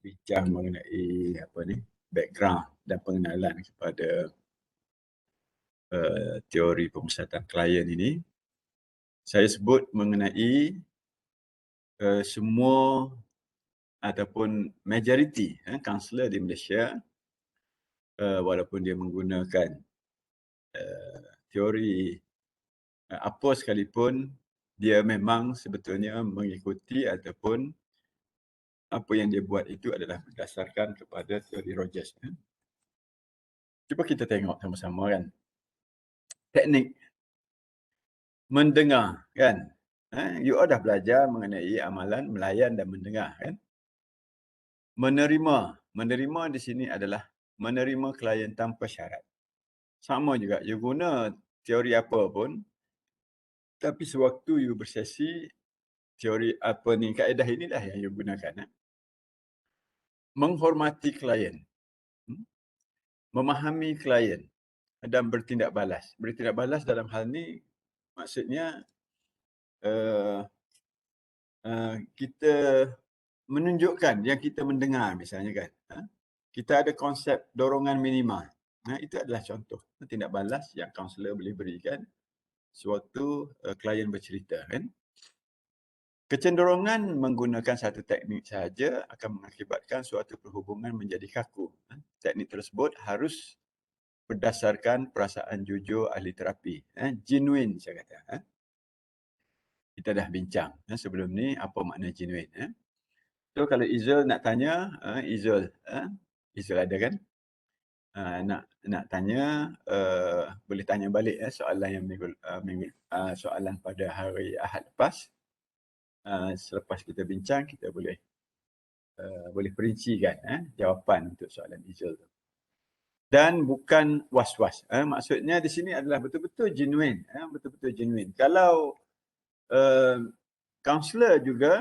bincang mengenai background dan pengenalan kepada teori pemusatan klien ini. Saya sebut mengenai semua ataupun majoriti kaunselor di Malaysia, walaupun dia menggunakan teori apa sekalipun, dia memang sebetulnya mengikuti ataupun apa yang dia buat itu adalah berdasarkan kepada teori Rogers. Cuba kita tengok sama-sama kan. Teknik mendengar kan. You all dah belajar mengenai amalan melayan dan mendengar kan. Menerima di sini adalah menerima klien tanpa syarat. Sama juga, you guna teori apa pun, tapi sewaktu you bersesi, teori apa ni, kaedah inilah yang you gunakan. Menghormati klien, memahami klien dan bertindak balas. Bertindak balas dalam hal ni maksudnya kita menunjukkan yang kita mendengar misalnya kan. Kita ada konsep dorongan minima. Itu adalah contoh tindak balas yang kaunselor boleh berikan sewaktu klien bercerita kan. Kecenderungan menggunakan satu teknik sahaja akan mengakibatkan suatu perhubungan menjadi kaku. Teknik tersebut harus berdasarkan perasaan jujur ahli terapi. Genuine saya kata. Kita dah bincang sebelum ni apa makna genuine. So kalau Izul nak tanya, Izul ada kan? Nak tanya, boleh tanya balik soalan yang soalan pada hari Ahad lepas. Selepas kita bincang, kita boleh perincikan jawapan untuk soalan Izul tu. Dan bukan was-was. Maksudnya di sini adalah betul-betul genuine. Betul-betul genuine. Kalau kaunselor juga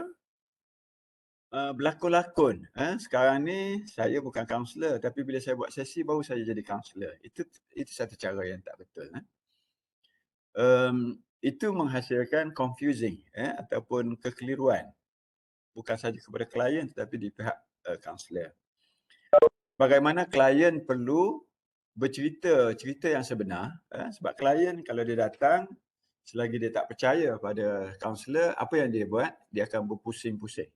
berlakon-lakon. Sekarang ni saya bukan kaunselor, tapi bila saya buat sesi baru saya jadi kaunselor. Itu satu cara yang tak betul. Itu menghasilkan confusing ataupun kekeliruan. Bukan saja kepada klien tetapi di pihak kaunselor. Bagaimana klien perlu cerita yang sebenar. Sebab klien kalau dia datang, selagi dia tak percaya pada kaunselor, apa yang dia buat, dia akan berpusing-pusing.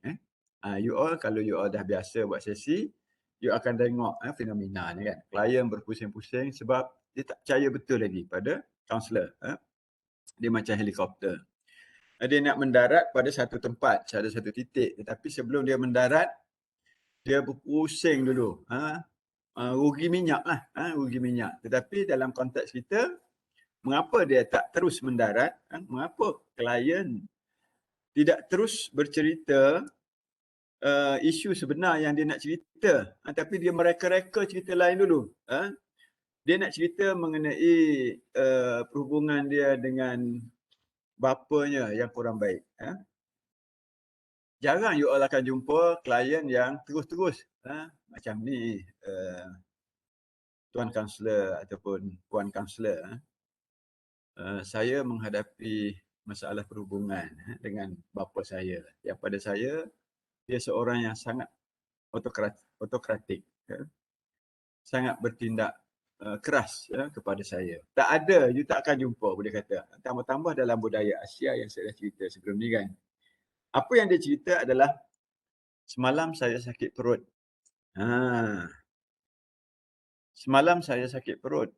You all, kalau you all dah biasa buat sesi, you akan tengok fenomena ni kan. Klien berpusing-pusing sebab dia tak percaya betul lagi pada kaunselor. Dia macam helikopter. Dia nak mendarat pada satu tempat, pada satu titik. Tetapi sebelum dia mendarat, dia berpusing dulu. Rugi minyak lah. Rugi minyak. Tetapi dalam konteks kita, mengapa dia tak terus mendarat? Mengapa klien tidak terus bercerita isu sebenar yang dia nak cerita, tapi dia mereka-reka cerita lain dulu. Dia nak cerita mengenai perhubungan dia dengan bapanya yang kurang baik. Jarang you all akan jumpa klien yang terus-terus macam ni, tuan kaunselor ataupun puan kaunselor. Saya menghadapi masalah perhubungan dengan bapa saya. Yang pada saya, dia seorang yang sangat autokratik, sangat bertindak keras kepada saya. Tak ada, you tak akan jumpa boleh kata. Tambah-tambah dalam budaya Asia yang saya dah cerita sebelum ni kan. Apa yang dia cerita adalah, semalam saya sakit perut. Semalam saya sakit perut.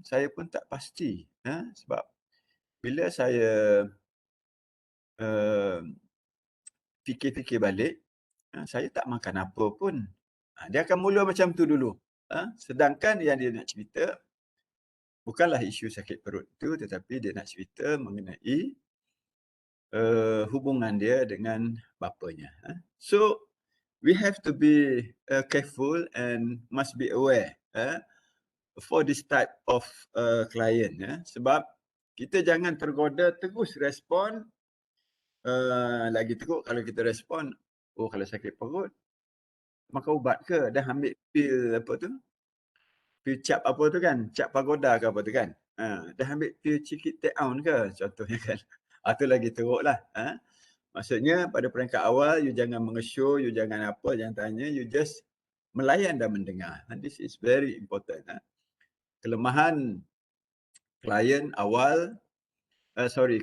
Saya pun tak pasti. Sebab bila saya fikir-fikir balik, saya tak makan apa pun. Dia akan mula macam tu dulu. Sedangkan yang dia nak cerita bukanlah isu sakit perut itu, tetapi dia nak cerita mengenai hubungan dia dengan bapanya. So, we have to be careful and must be aware for this type of client. Sebab kita jangan tergoda terus respon. Lagi teruk kalau kita respon, kalau sakit perut, makan ubat ke? Dah ambil pil apa tu? Pil cap apa tu kan? Cap pagoda ke apa tu kan? Dah ambil pil cikit take on ke? Contohnya kan. Itu lagi teruk lah. Maksudnya pada peringkat awal, you jangan mengesyo, you jangan apa, jangan tanya, you just melayan dan mendengar. And this is very important. Kelemahan klien awal,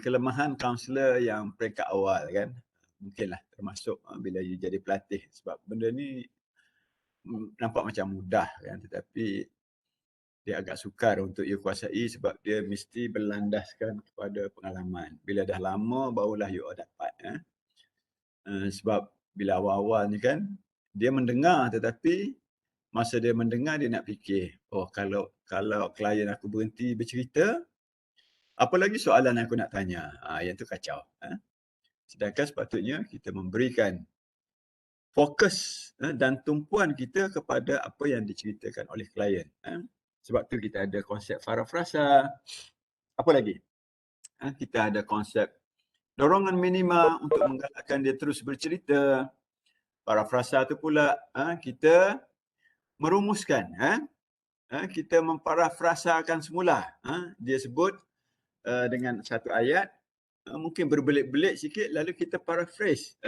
kelemahan kaunselor yang peringkat awal kan. Mungkinlah termasuk bila you jadi pelatih. Sebab benda ni nampak macam mudah kan, tetapi dia agak sukar untuk you kuasai sebab dia mesti berlandaskan kepada pengalaman. Bila dah lama barulah you dapat. Sebab bila awal-awal ni kan, dia mendengar tetapi masa dia mendengar dia nak fikir, oh kalau klien aku berhenti bercerita, apa lagi soalan aku nak tanya? Yang tu kacau. Sedangkan sepatutnya kita memberikan fokus dan tumpuan kita kepada apa yang diceritakan oleh klien. Sebab tu kita ada konsep parafrasa. Apa lagi? Kita ada konsep dorongan minima untuk menggalakkan dia terus bercerita. Parafrasa tu pula kita merumuskan. Kita memparafrasakan semula. Dia sebut dengan satu ayat, mungkin berbelit-belit sikit, lalu kita paraphrase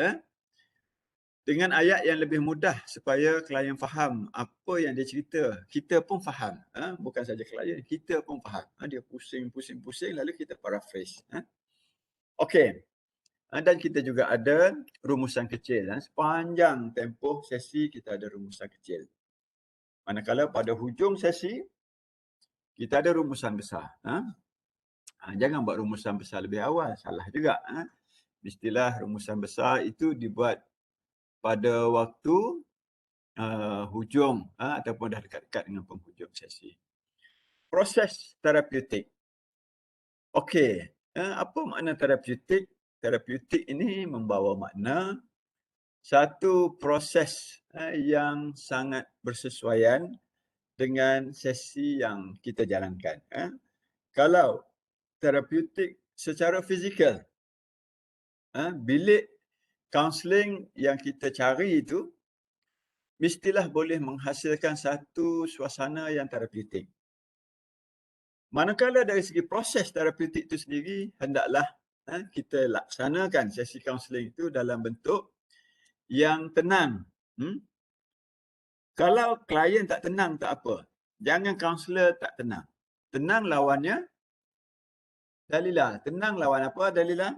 dengan ayat yang lebih mudah supaya klien faham apa yang dia cerita. Kita pun faham. Bukan saja klien, kita pun faham. Dia pusing, lalu kita paraphrase. Okey. Dan kita juga ada rumusan kecil. Sepanjang tempoh sesi kita ada rumusan kecil. Manakala pada hujung sesi, kita ada rumusan besar. Jangan buat rumusan besar lebih awal. Salah juga. Mestilah rumusan besar itu dibuat pada waktu hujung ataupun dah dekat-dekat dengan penghujung sesi. Proses terapeutik. Okey, apa makna terapeutik? Terapeutik ini membawa makna satu proses yang sangat bersesuaian dengan sesi yang kita jalankan. Kalau terapeutik secara fizikal, bilik kaunseling yang kita cari itu mestilah boleh menghasilkan satu suasana yang terapeutik. Manakala dari segi proses terapeutik itu sendiri, hendaklah kita laksanakan sesi kaunseling itu dalam bentuk yang tenang. Kalau klien tak tenang, tak apa. Jangan kaunselor tak tenang. Tenang lawannya Dalilah. Tenang lawan apa Dalilah?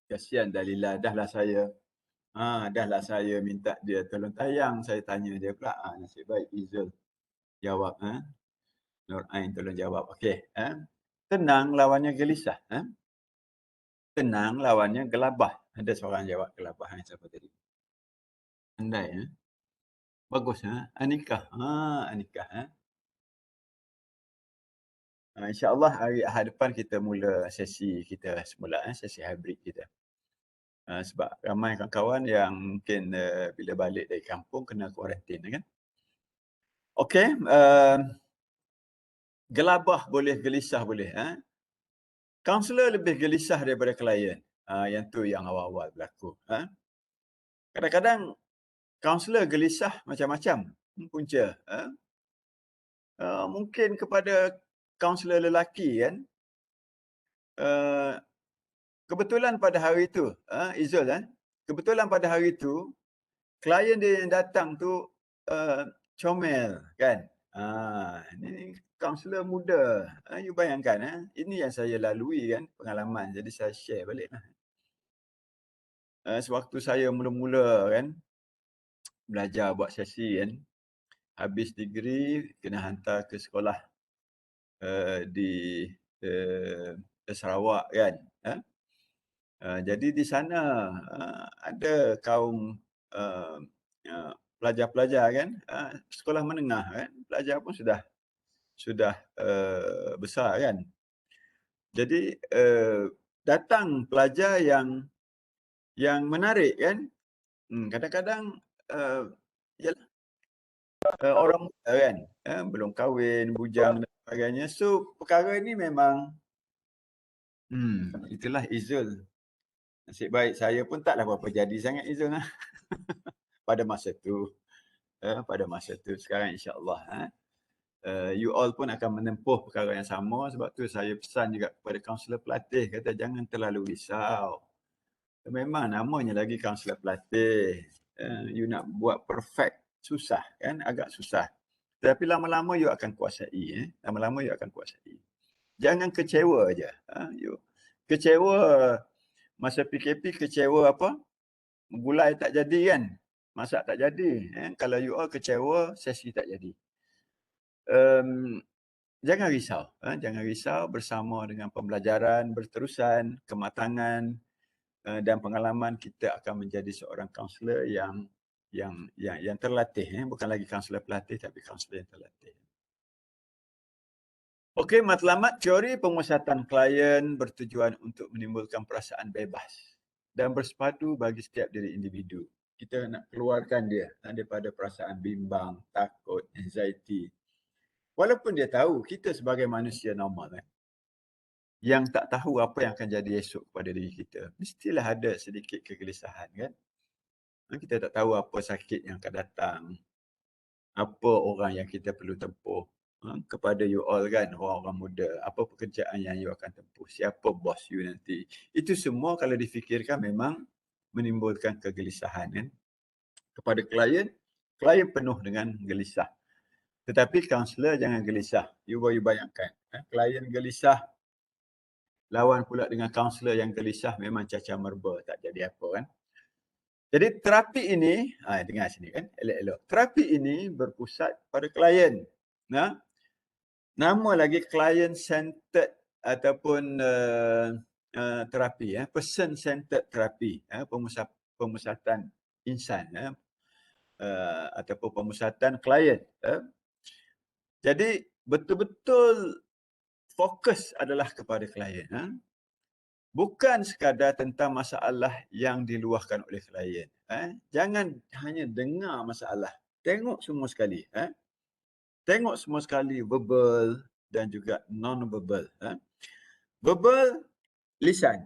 Kasihan Dalilah, dahlah saya minta dia tolong tayang, saya tanya dia pula. Nasib baik Izul jawab. Nur Ain tolong jawab. Okey. Tenang lawannya gelisah. Tenang lawannya gelabah. Ada seorang jawab gelabah. Siapa tadi? Andai. Bagus. Anikah. Anikah. InsyaAllah hari Ahad depan kita mula sesi kita semula. Sesi hybrid kita. Sebab ramai kawan-kawan yang mungkin bila balik dari kampung kena kuarantin kan. Okey, gelabah boleh, gelisah boleh. Kaunselor lebih gelisah daripada klien. Yang tu yang awal-awal berlaku. Kadang-kadang kaunselor gelisah macam-macam punca. Mungkin kepada kaunselor lelaki kan, kebetulan pada hari itu, Izul, kebetulan pada hari itu, klien dia yang datang tu comel kan. Ini kaunselor muda. You bayangkan, ini yang saya lalui kan, pengalaman. Jadi saya share balik lah. Sewaktu saya mula-mula kan, belajar buat sesi kan, habis degree, kena hantar ke sekolah di Sarawak kan. Jadi di sana ada kaum pelajar-pelajar kan, sekolah menengah kan, pelajar pun sudah besar kan. Jadi datang pelajar yang menarik kan. Kadang-kadang orang muda kan, belum kahwin, bujang dan sebagainya. So perkara ini memang itulah Izul. Nasib baik saya pun taklah berapa jadi sangat Izul pada masa tu. Sekarang insya-Allah you all pun akan menempuh perkara yang sama. Sebab tu saya pesan juga kepada kaunselor pelatih, kata jangan terlalu risau. Memang namanya lagi kaunselor pelatih. You nak buat perfect, susah kan, agak susah. Tapi lama-lama you akan kuasai. Lama-lama you akan kuasai. Jangan kecewa aja. You kecewa masa PKP, kecewa apa? Gulai tak jadi kan? Masak tak jadi. Kalau you all kecewa, sesi tak jadi. Jangan risau. Jangan risau, bersama dengan pembelajaran berterusan, kematangan dan pengalaman, kita akan menjadi seorang kaunselor yang terlatih. Bukan lagi kaunselor pelatih, tapi kaunselor yang terlatih. Okey, matlamat teori pemusatan klien bertujuan untuk menimbulkan perasaan bebas dan bersepadu bagi setiap diri individu. Kita nak keluarkan dia daripada perasaan bimbang, takut, anxiety. Walaupun dia tahu kita sebagai manusia normal yang tak tahu apa yang akan jadi esok kepada diri kita, mestilah ada sedikit kegelisahan kan. Kita tak tahu apa sakit yang akan datang, apa orang yang kita perlu tempuh. Kepada you all kan, orang-orang muda, apa pekerjaan yang you akan tempuh, siapa bos you nanti. Itu semua kalau difikirkan memang menimbulkan kegelisahan kan. Kepada klien penuh dengan gelisah. Tetapi kaunselor jangan gelisah. You bayangkan, klien gelisah lawan pula dengan kaunselor yang gelisah, memang cacah merba, tak jadi apa kan. Jadi terapi ini, dengar sini kan, elok-elok. Terapi ini berpusat pada klien. Nama lagi client-centered ataupun terapi, person-centered terapi, pemusatan insan, ataupun pemusatan klien. Jadi betul-betul fokus adalah kepada klien. Bukan sekadar tentang masalah yang diluahkan oleh klien. Jangan hanya dengar masalah. Tengok semua sekali. Tengok semua sekali, verbal dan juga non-verbal. Verbal, lisan.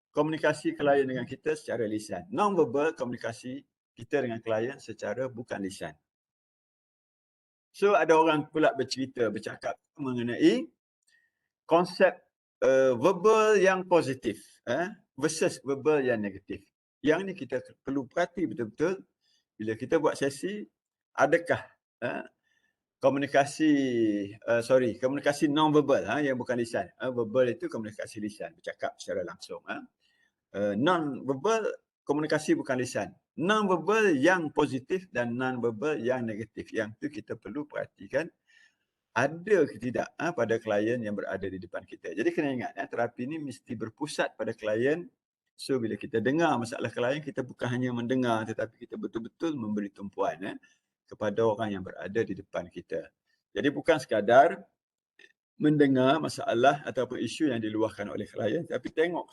Komunikasi klien dengan kita secara lisan. Non-verbal, komunikasi kita dengan klien secara bukan lisan. So, ada orang pula bercakap mengenai konsep verbal yang positif versus verbal yang negatif. Yang ni kita perlu perhati betul-betul bila kita buat sesi, adakah komunikasi non-verbal yang bukan lisan. Verbal itu komunikasi lisan, bercakap secara langsung. Non-verbal komunikasi bukan lisan. Non-verbal yang positif dan non-verbal yang negatif. Yang itu kita perlu perhatikan ada ke tidak pada klien yang berada di depan kita. Jadi kena ingat, terapi ini mesti berpusat pada klien. So bila kita dengar masalah klien, kita bukan hanya mendengar tetapi kita betul-betul memberi tumpuan kepada orang yang berada di depan kita. Jadi bukan sekadar mendengar masalah ataupun isu yang diluahkan oleh klien, tapi tengok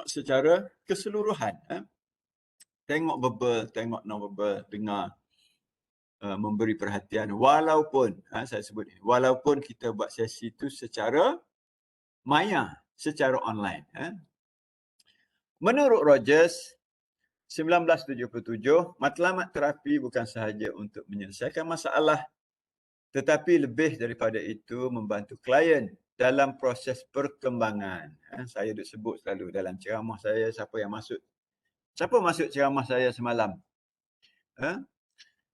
secara keseluruhan. Tengok verbal, tengok non-verbal, dengar, memberi perhatian. Walaupun, saya sebut ini, walaupun kita buat sesi itu secara maya, secara online. Menurut Rogers, 1977, matlamat terapi bukan sahaja untuk menyelesaikan masalah, tetapi lebih daripada itu membantu klien dalam proses perkembangan. Saya duk sebut selalu dalam ceramah saya, siapa masuk ceramah saya semalam.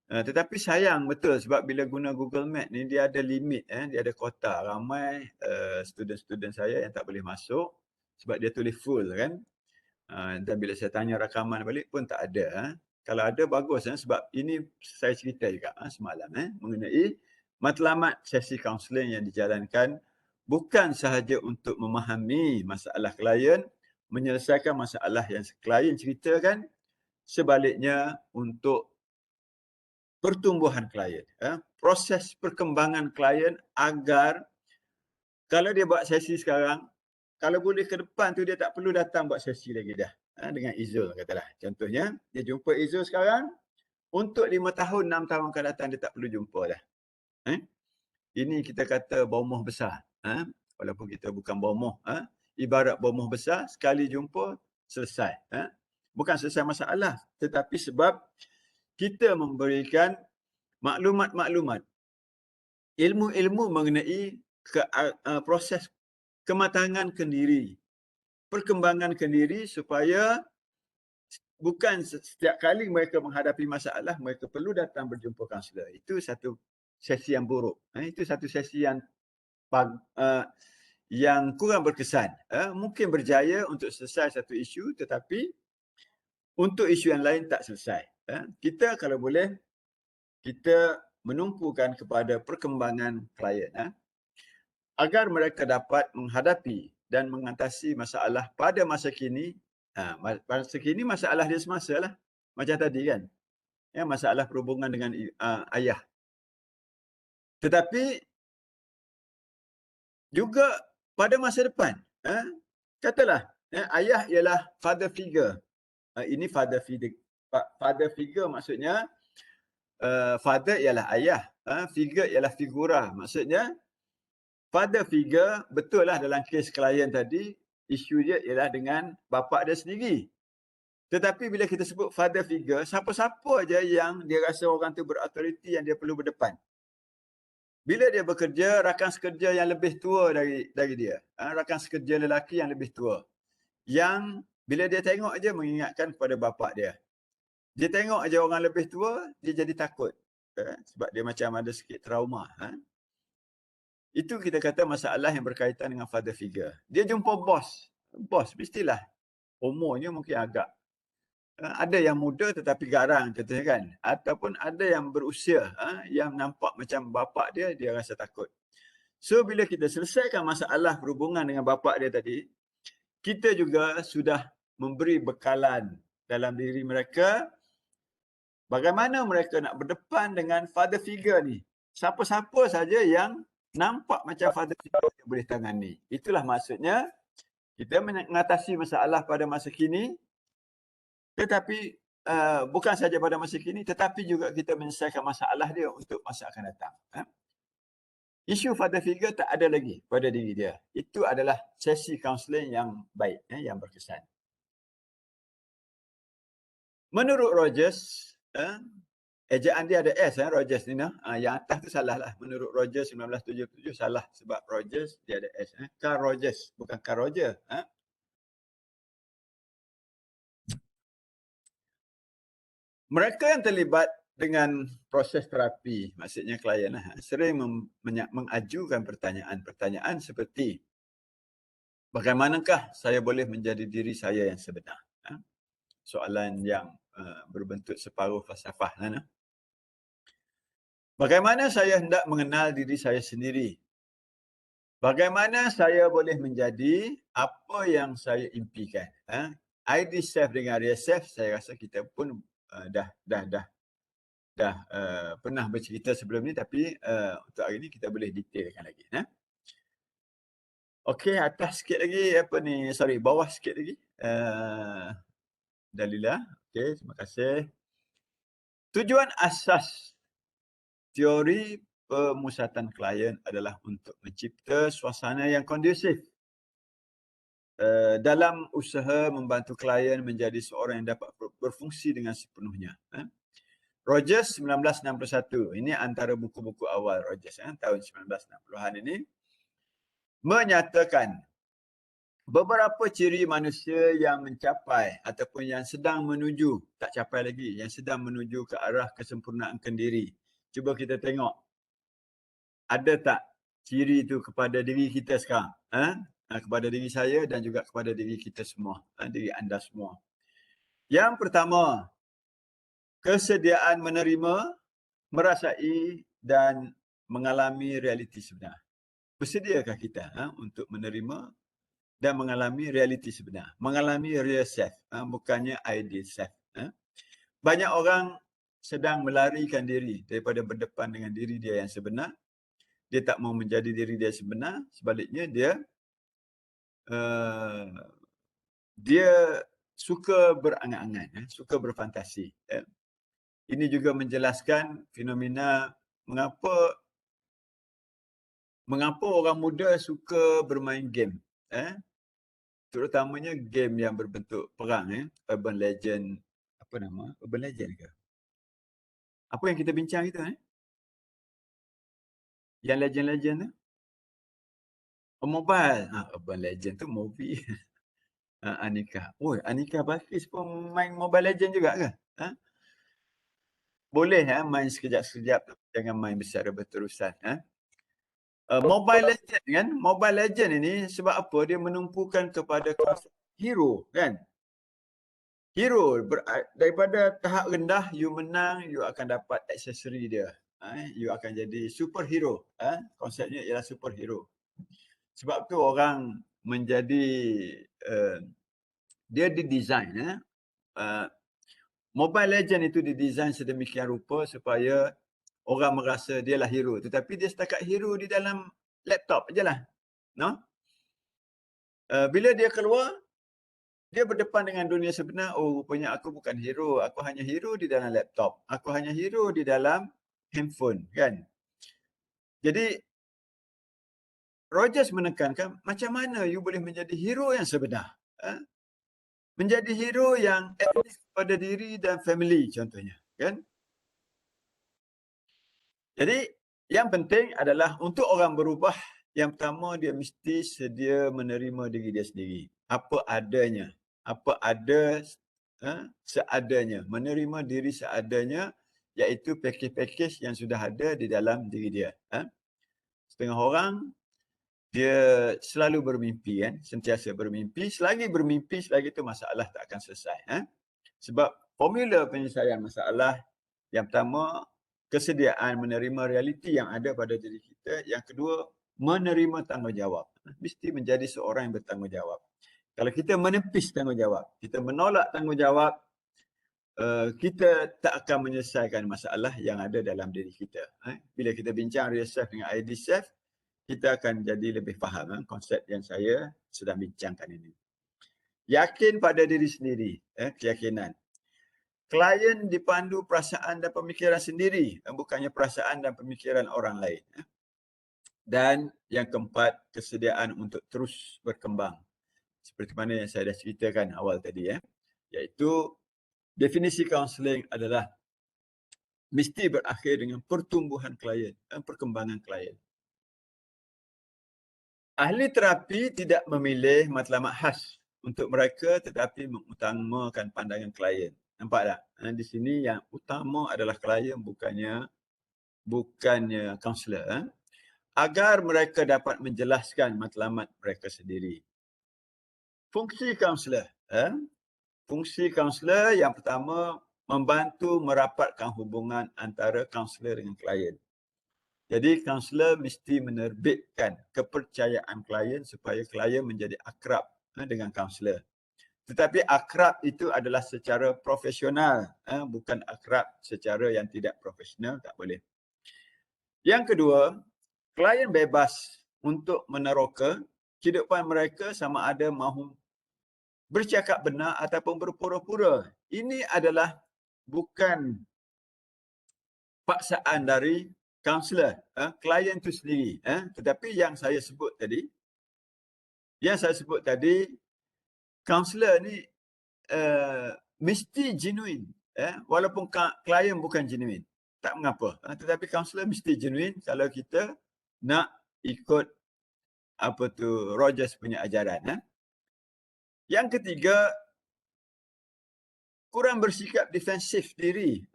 Tetapi sayang betul sebab bila guna Google Map ni dia ada limit, dia ada kuota. Ramai student-student saya yang tak boleh masuk sebab dia tulis full kan. Dan bila saya tanya rakaman balik pun tak ada. Kalau ada bagus sebab ini saya cerita juga semalam mengenai matlamat sesi kaunseling yang dijalankan bukan sahaja untuk memahami masalah klien, menyelesaikan masalah yang klien ceritakan, sebaliknya untuk pertumbuhan klien, proses perkembangan klien agar kalau dia buat sesi sekarang, kalau boleh ke depan tu dia tak perlu datang buat sesi lagi dah. Dengan Izul katalah. Contohnya, dia jumpa Izul sekarang, untuk 5 tahun, 6 tahun akan datang dia tak perlu jumpa dah. Ini kita kata bomoh besar. Walaupun kita bukan bomoh. Ibarat bomoh besar, sekali jumpa, selesai. Bukan selesai masalah, tetapi sebab kita memberikan maklumat-maklumat, ilmu-ilmu mengenai proses kematangan kendiri, perkembangan kendiri supaya bukan setiap kali mereka menghadapi masalah, mereka perlu datang berjumpa kaunselor. Itu satu sesi yang buruk. Itu satu sesi yang kurang berkesan. Mungkin berjaya untuk selesai satu isu, tetapi untuk isu yang lain tak selesai. Kita kalau boleh, kita menumpukan kepada perkembangan klien. Agar mereka dapat menghadapi dan mengatasi masalah pada masa kini. Masa kini masalah dia semasa lah. Macam tadi kan. Masalah perhubungan dengan ayah. Tetapi juga pada masa depan. Katalah, ayah ialah father figure. Ini father figure. Father figure maksudnya, father ialah ayah. Figure ialah figura. Maksudnya, father figure, betul lah dalam kes klien tadi, isu dia ialah dengan bapa dia sendiri. Tetapi bila kita sebut father figure, siapa-siapa aja yang dia rasa orang tu berautoriti yang dia perlu berdepan. Bila dia bekerja, rakan sekerja yang lebih tua dari dia. Rakan sekerja lelaki yang lebih tua. Yang bila dia tengok aja mengingatkan kepada bapa dia. Dia tengok aja orang lebih tua, dia jadi takut. Sebab dia macam ada sikit trauma. Itu kita kata masalah yang berkaitan dengan father figure. Dia jumpa bos. Bos mestilah umurnya mungkin agak ada yang muda tetapi garang contohnya kan. Ataupun ada yang berusia yang nampak macam bapa dia rasa takut. So bila kita selesaikan masalah berhubungan dengan bapa dia tadi, kita juga sudah memberi bekalan dalam diri mereka bagaimana mereka nak berdepan dengan father figure ni. Siapa-siapa saja yang nampak macam father figure yang boleh tangani. Itulah maksudnya kita mengatasi masalah pada masa kini, tetapi bukan saja pada masa kini, tetapi juga kita menyelesaikan masalah dia untuk masa akan datang. Isu father figure tak ada lagi pada diri dia. Itu adalah sesi kaunseling yang baik, yang berkesan. Menurut Rogers, ejaan dia ada S, Rogers ni. Yang atas tu salah lah. Menurut Rogers 1977 salah sebab Rogers dia ada S. Carl Rogers, bukan Carl Roger. Mereka yang terlibat dengan proses terapi, maksudnya klien sering mengajukan pertanyaan-pertanyaan seperti bagaimanakah saya boleh menjadi diri saya yang sebenar? Soalan yang berbentuk separuh falsafah. Bagaimana saya hendak mengenal diri saya sendiri? Bagaimana saya boleh menjadi apa yang saya impikan? ID self dengan real self, saya rasa kita pun dah pernah bercerita sebelum ni, tapi untuk hari ni kita boleh detailkan lagi. Okey, atas sikit lagi bawah sikit lagi. Dalilah. Okey, terima kasih. Tujuan asas teori pemusatan klien adalah untuk mencipta suasana yang kondusif dalam usaha membantu klien menjadi seorang yang dapat berfungsi dengan sepenuhnya. Rogers 1961. Ini antara buku-buku awal Rogers tahun 1960-an ini menyatakan beberapa ciri manusia yang mencapai ataupun yang sedang menuju, tak capai lagi, yang sedang menuju ke arah kesempurnaan kendiri. Cuba kita tengok, ada tak ciri itu kepada diri kita sekarang? Kepada diri saya dan juga kepada diri kita semua, diri anda semua. Yang pertama, kesediaan menerima, merasai dan mengalami realiti sebenar. Bersediakah kita untuk menerima dan mengalami realiti sebenar? Mengalami real self, bukannya ideal self. Banyak orang sedang melarikan diri daripada berdepan dengan diri dia yang sebenar. Dia tak mau menjadi diri dia sebenar. Sebaliknya dia suka berangan-angan, suka berfantasi. Ini juga menjelaskan fenomena mengapa orang muda suka bermain game. Terutamanya game yang berbentuk perang. Urban Legend. Apa nama? Urban Legend ke? Apa yang kita bincang itu? Yang legend-legend tu? Oh, mobile. Urban Legend tu movie. Anika. Oi, Anika Balkis pun main Mobile Legend juga ke? Ha? Boleh main sekejap-sekejap, jangan main secara berterusan. Mobile Legend kan, Mobile Legend ini sebab apa? Dia menumpukan kepada konsep hero kan. Hero daripada tahap rendah you menang, you akan dapat aksesori dia. You akan jadi superhero. Konsepnya ialah superhero. Sebab tu orang menjadi dia didesain Mobile Legend itu didesain sedemikian rupa supaya orang merasa dia lah hero. Tetapi dia setakat hero di dalam laptop ajalah. No? Bila dia keluar, dia berdepan dengan dunia sebenar. Oh, rupanya aku bukan hero. Aku hanya hero di dalam laptop. Aku hanya hero di dalam handphone. Kan? Jadi, Rogers menekankan macam mana you boleh menjadi hero yang sebenar. Menjadi hero yang advis pada diri dan family contohnya. Kan? Jadi, yang penting adalah untuk orang berubah, yang pertama dia mesti sedia menerima diri dia sendiri. Apa adanya. Apa ada seadanya. Menerima diri seadanya, iaitu pakej-pakej yang sudah ada di dalam diri dia. Setengah orang, dia selalu bermimpi, sentiasa bermimpi. Selagi bermimpi, selagi itu masalah tak akan selesai. Sebab formula penyelesaian masalah, yang pertama, kesediaan menerima realiti yang ada pada diri kita. Yang kedua, menerima tanggungjawab. Mesti menjadi seorang yang bertanggungjawab. Kalau kita menepis tanggungjawab, kita menolak tanggungjawab, kita tak akan menyelesaikan masalah yang ada dalam diri kita. Bila kita bincang real self dengan ID self, kita akan jadi lebih faham konsep yang saya sedang bincangkan ini. Yakin pada diri sendiri, keyakinan. Klien dipandu perasaan dan pemikiran sendiri, bukannya perasaan dan pemikiran orang lain. Dan yang keempat, kesediaan untuk terus berkembang. Seperti mana yang saya dah ceritakan awal tadi. Iaitu, definisi kaunseling adalah mesti berakhir dengan pertumbuhan klien dan perkembangan klien. Ahli terapi tidak memilih matlamat khas untuk mereka tetapi mengutamakan pandangan klien. Nampak tak? Di sini yang utama adalah klien, bukannya kaunselor. Agar mereka dapat menjelaskan matlamat mereka sendiri. Fungsi kaunselor. Fungsi kaunselor yang pertama, membantu merapatkan hubungan antara kaunselor dengan klien. Jadi kaunselor mesti menerbitkan kepercayaan klien supaya klien menjadi akrab dengan kaunselor. Tetapi akrab itu adalah secara profesional, bukan akrab secara yang tidak profesional, tak boleh. Yang kedua, klien bebas untuk meneroka kehidupan mereka sama ada mahu bercakap benar ataupun berpura-pura. Ini adalah bukan paksaan dari kaunselor, klien itu sendiri. Tetapi yang saya sebut tadi, kaunselor ni mesti genuine, walaupun klien bukan genuine, tak mengapa. Tetapi kaunselor mesti genuine kalau kita nak ikut Rogers punya ajaran. Yang ketiga, kurang bersikap defensif diri.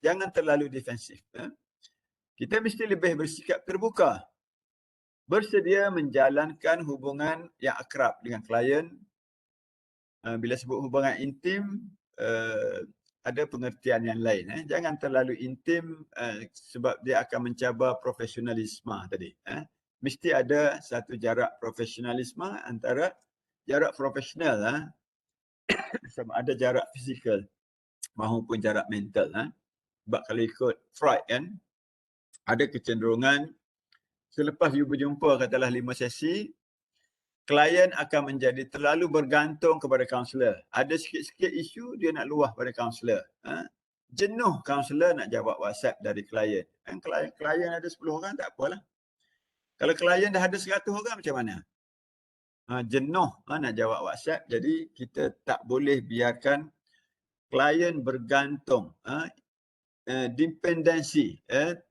Jangan terlalu defensif. Kita mesti lebih bersikap terbuka. Bersedia menjalankan hubungan yang akrab dengan klien. Bila sebut hubungan intim, ada pengertian yang lain. Jangan terlalu intim sebab dia akan mencabar profesionalisme tadi. Mesti ada satu jarak profesionalisme antara jarak profesional, sama ada jarak fizikal maupun jarak mental. Sebab kalau ikut Freud kan, ada kecenderungan selepas you berjumpa katalah 5 sesi, klien akan menjadi terlalu bergantung kepada kaunselor. Ada sikit-sikit isu dia nak luah pada kaunselor. Jenuh kaunselor nak jawab WhatsApp dari klien. Klien ada 10 orang tak apalah. Kalau klien dah ada 100 orang macam mana? Jenuh nak jawab WhatsApp. Jadi kita tak boleh biarkan klien bergantung. Dependensi,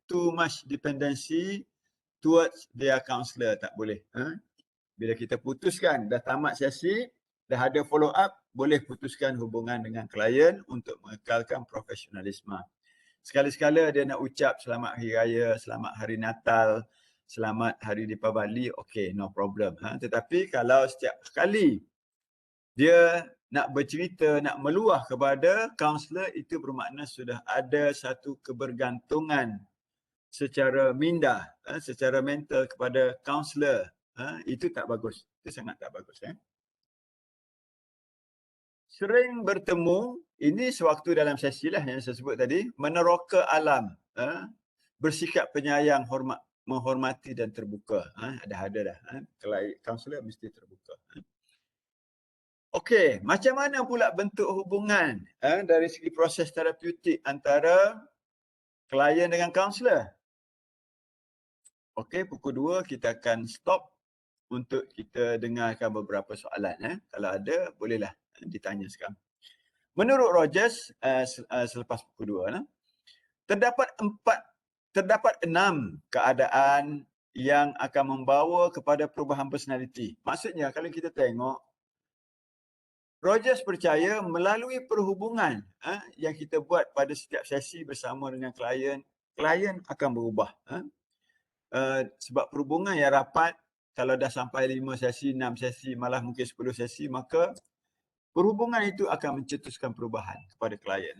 too much dependency, towards their counselor, tak boleh. Bila kita putuskan, dah tamat sesi, dah ada follow up, boleh putuskan hubungan dengan klien untuk mengekalkan profesionalisme. Sekali-sekala dia nak ucap selamat hari raya, selamat hari Natal, selamat hari Deepavali, okey, no problem. Tetapi kalau setiap kali dia nak bercerita, nak meluah kepada kaunselor, itu bermakna sudah ada satu kebergantungan secara minda, secara mental kepada kaunselor. Itu tak bagus. Itu sangat tak bagus. Sering bertemu, ini sewaktu dalam sesi lah yang saya sebut tadi, meneroka alam, bersikap penyayang, menghormati dan terbuka. Ada dah. Kaunselor mesti terbuka. Okey, macam mana pula bentuk hubungan dari segi proses terapeutik antara klien dengan kaunselor? Okey, pukul 2 kita akan stop untuk kita dengarkan beberapa soalan. Kalau ada, bolehlah ditanya sekarang. Menurut Rogers, selepas pukul 2, terdapat 6 keadaan yang akan membawa kepada perubahan personaliti. Maksudnya, kalau kita tengok, Rogers percaya melalui perhubungan yang kita buat pada setiap sesi bersama dengan klien, klien akan berubah. Sebab perhubungan yang rapat, kalau dah sampai 5 sesi, 6 sesi, malah mungkin 10 sesi, maka perhubungan itu akan mencetuskan perubahan kepada klien.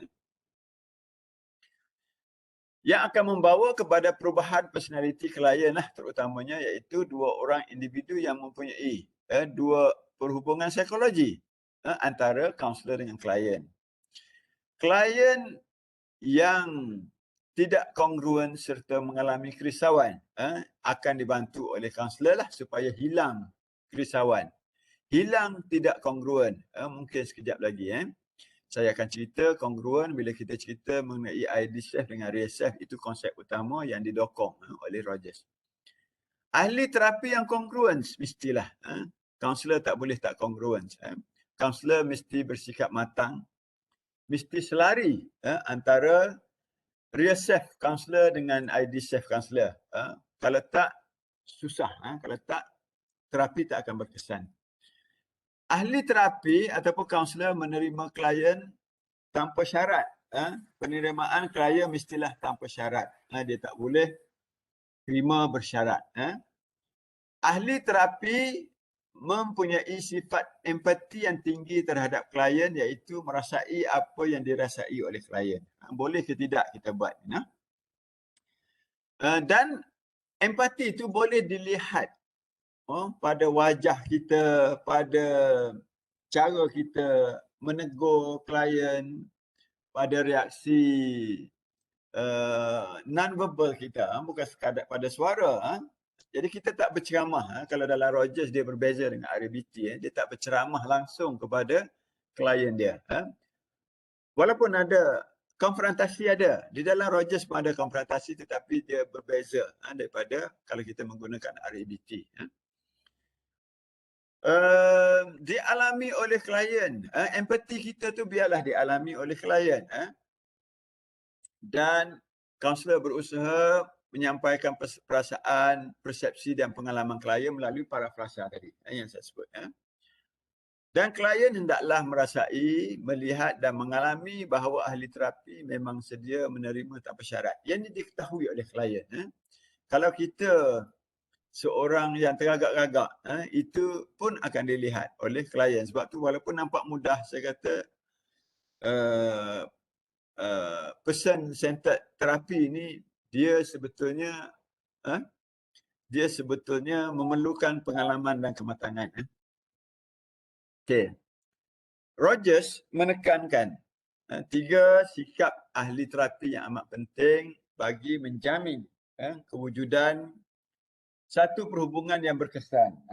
Yang akan membawa kepada perubahan personaliti klien terutamanya, iaitu 2 orang individu yang mempunyai 2 perhubungan psikologi antara kaunselor dengan klien. Klien yang tidak kongruen serta mengalami kerisauan akan dibantu oleh kaunselor supaya hilang kerisauan. Hilang tidak kongruen. Mungkin sekejap lagi. Saya akan cerita kongruen bila kita cerita mengenai ID-self dengan real-self. Itu konsep utama yang didokong oleh Rogers. Ahli terapi yang kongruen mestilah. Kaunselor tak boleh tak kongruen. Kaunselor mesti bersikap matang. Mesti selari antara real self counselor dengan ID self counselor. Kalau tak, susah. Kalau tak, terapi tak akan berkesan. Ahli terapi ataupun kaunselor menerima klien tanpa syarat. Penerimaan klien mestilah tanpa syarat. Dia tak boleh terima bersyarat. Ahli terapi mempunyai sifat empati yang tinggi terhadap klien, iaitu merasai apa yang dirasai oleh klien. Boleh ke tidak kita buat? Dan empati itu boleh dilihat pada wajah kita, pada cara kita menegur klien, pada reaksi non-verbal kita, bukan sekadar pada suara. Jadi kita tak berceramah. Kalau dalam Rogers dia berbeza dengan RBT. Dia tak berceramah langsung kepada klien dia. Walaupun ada konfrontasi ada. Di dalam Rogers pun ada konfrontasi, tetapi dia berbeza daripada kalau kita menggunakan RBT. Dialami oleh klien. Empati kita tu biarlah dialami oleh klien. Dan kaunselor berusaha menyampaikan perasaan, persepsi dan pengalaman klien melalui parafrasa tadi yang saya sebut. Dan klien hendaklah merasai, melihat dan mengalami bahawa ahli terapi memang sedia menerima tanpa syarat. Yang ini diketahui oleh klien. Kalau kita seorang yang teragak-agak, itu pun akan dilihat oleh klien. Sebab tu walaupun nampak mudah, saya kata person-centered terapi ini dia sebetulnya memerlukan pengalaman dan kematangan. Okey. Rogers menekankan 3 sikap ahli terapi yang amat penting bagi menjamin kewujudan satu perhubungan yang berkesan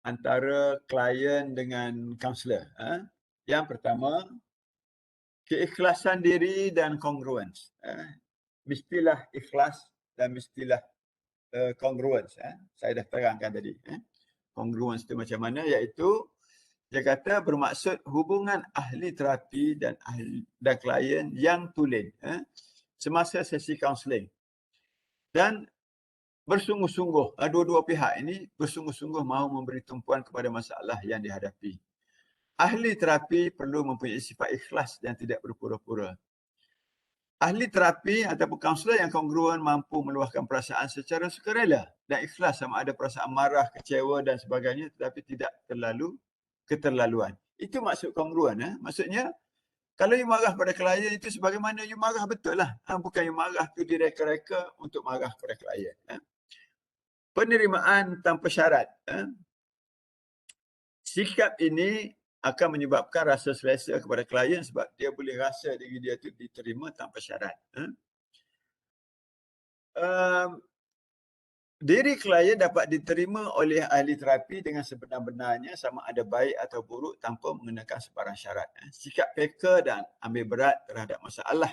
antara klien dengan kaunselor. Yang pertama, keikhlasan diri dan kongruens. Mestilah ikhlas dan mestilah kongruens. Saya dah terangkan tadi. Kongruens itu macam mana? Iaitu dia kata bermaksud hubungan ahli terapi dan klien yang tulen semasa sesi kaunseling. dan bersungguh-sungguh, dua-dua pihak ini bersungguh-sungguh mahu memberi tumpuan kepada masalah yang dihadapi. Ahli terapi perlu mempunyai sifat ikhlas dan tidak berpura-pura. Ahli terapi ataupun kaunselor yang kongruen mampu meluahkan perasaan secara sukarela dan ikhlas, sama ada perasaan marah, kecewa dan sebagainya, tetapi tidak terlalu keterlaluan. Itu maksud kongruen. Maksudnya, kalau you marah pada klien itu sebagaimana you marah betul lah. Bukan you marah tu direka-reka untuk marah pada klien. Penerimaan tanpa syarat. Sikap ini akan menyebabkan rasa selesa kepada klien sebab dia boleh rasa diri dia itu diterima tanpa syarat. Diri klien dapat diterima oleh ahli terapi dengan sebenar-benarnya, sama ada baik atau buruk, tanpa mengenakan sebarang syarat. Sikap peka dan ambil berat terhadap masalah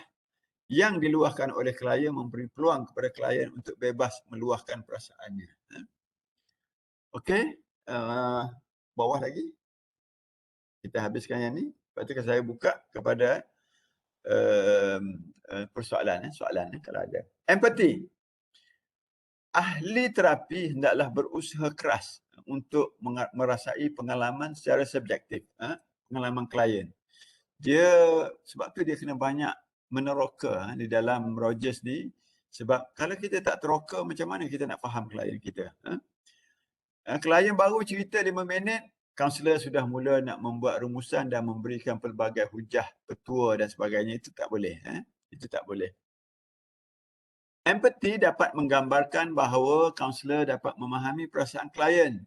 yang diluahkan oleh klien memberi peluang kepada klien untuk bebas meluahkan perasaannya. Okey, bawah lagi. Kita habiskan yang ni. Lepas tu saya buka kepada persoalan, soalan kalau ada. Empathy. Ahli terapi hendaklah berusaha keras untuk merasai pengalaman secara subjektif, pengalaman klien. Sebab tu dia kena banyak meneroka di dalam Rogers ni, sebab kalau kita tak teroka, macam mana kita nak faham klien kita? Klien baru cerita 5 minit, kaunselor sudah mula nak membuat rumusan dan memberikan pelbagai hujah, petua dan sebagainya. Itu tak boleh. Itu tak boleh. Empathy dapat menggambarkan bahawa kaunselor dapat memahami perasaan klien.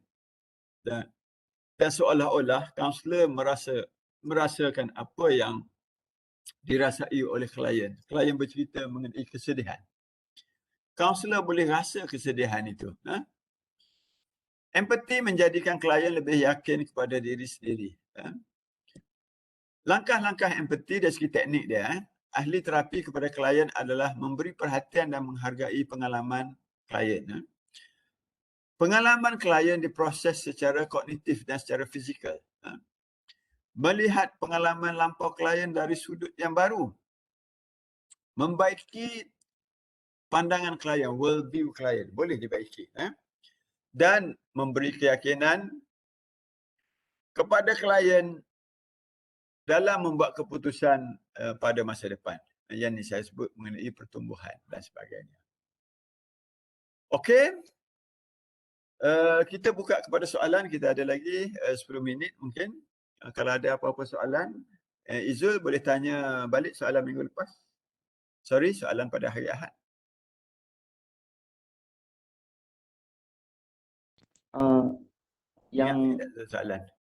Dan seolah-olah kaunselor merasakan apa yang dirasai oleh klien. Klien bercerita mengenai kesedihan. Kaunselor boleh rasa kesedihan itu. Empathy menjadikan klien lebih yakin kepada diri sendiri. Langkah-langkah empathy dari segi teknik dia, ahli terapi kepada klien adalah memberi perhatian dan menghargai pengalaman klien. Pengalaman klien diproses secara kognitif dan secara fizikal. Melihat pengalaman lampau klien dari sudut yang baru. Membaiki pandangan klien, world view klien. Boleh dibaiki. Dan memberi keyakinan kepada klien dalam membuat keputusan pada masa depan. Yang ini saya sebut mengenai pertumbuhan dan sebagainya. Okey. Kita buka kepada soalan. Kita ada lagi 10 minit mungkin. Kalau ada apa-apa soalan, Izul boleh tanya balik soalan minggu lepas. Sorry, soalan pada hari Ahad. Yang soalan.